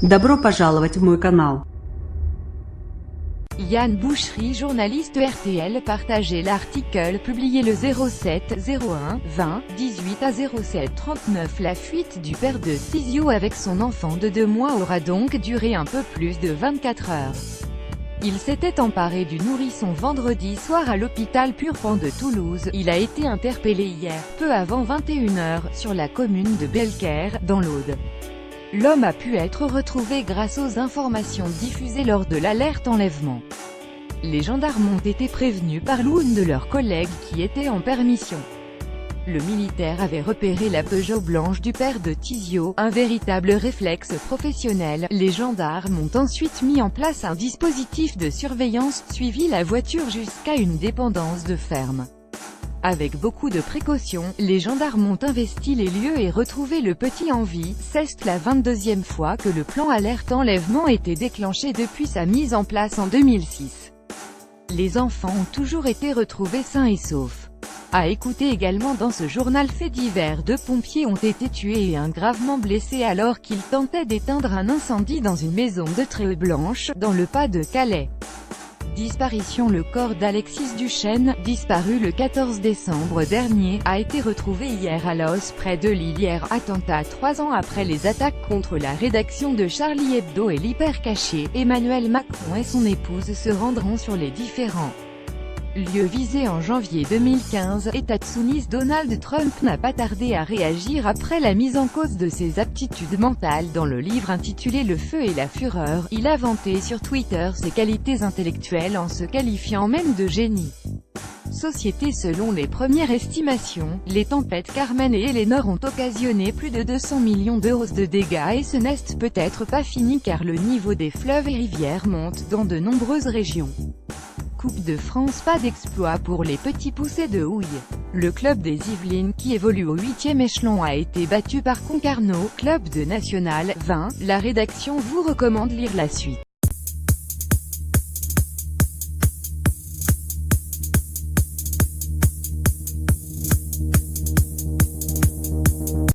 Добро пожаловать в мой канал. Yann Boucherie, journaliste RTL, partageait l'article publié le 07-01-20-18 à 07-39. La fuite du père de Tizio avec son enfant de 2 mois aura donc duré un peu plus de 24 heures. Il s'était emparé du nourrisson vendredi soir à l'hôpital Purpan de Toulouse. Il a été interpellé hier, peu avant 21 h, sur la commune de Belcaire, dans l'Aude. L'homme a pu être retrouvé grâce aux informations diffusées lors de l'alerte enlèvement. Les gendarmes ont été prévenus par l'une de leurs collègues qui était en permission. Le militaire avait repéré la Peugeot blanche du père de Tizio, un véritable réflexe professionnel. Les gendarmes ont ensuite mis en place un dispositif de surveillance, suivi la voiture jusqu'à une dépendance de ferme. Avec beaucoup de précautions, les gendarmes ont investi les lieux et retrouvé le petit en vie. C'est la 22e fois que le plan alerte enlèvement était déclenché depuis sa mise en place en 2006. Les enfants ont toujours été retrouvés sains et saufs. À écouter également dans ce journal fait divers, 2 pompiers ont été tués et un gravement blessé alors qu'ils tentaient d'éteindre un incendie dans une maison de Tréau-Blanche, dans le Pas de Calais. Disparition. Le corps d'Alexis Duchesne, disparu le 14 décembre dernier, a été retrouvé hier à Los près de Lille. Attentat 3 ans après les attaques contre la rédaction de Charlie Hebdo et l'hypercaché. Emmanuel Macron et son épouse se rendront sur les différents lieux visés en janvier 2015. États-Unis. Donald Trump n'a pas tardé à réagir après la mise en cause de ses aptitudes mentales. Dans le livre intitulé Le feu et la fureur, il a vanté sur Twitter ses qualités intellectuelles en se qualifiant même de génie. Société. Selon les premières estimations, les tempêtes Carmen et Eleanor ont occasionné plus de 200 millions d'euros de dégâts et ce n'est peut-être pas fini car le niveau des fleuves et rivières monte dans de nombreuses régions. Coupe de France. Pas d'exploit pour les petits poussés de Houille. Le club des Yvelines, qui évolue au 8e échelon, a été battu par Concarneau, club de National 20. La rédaction vous recommande lire la suite.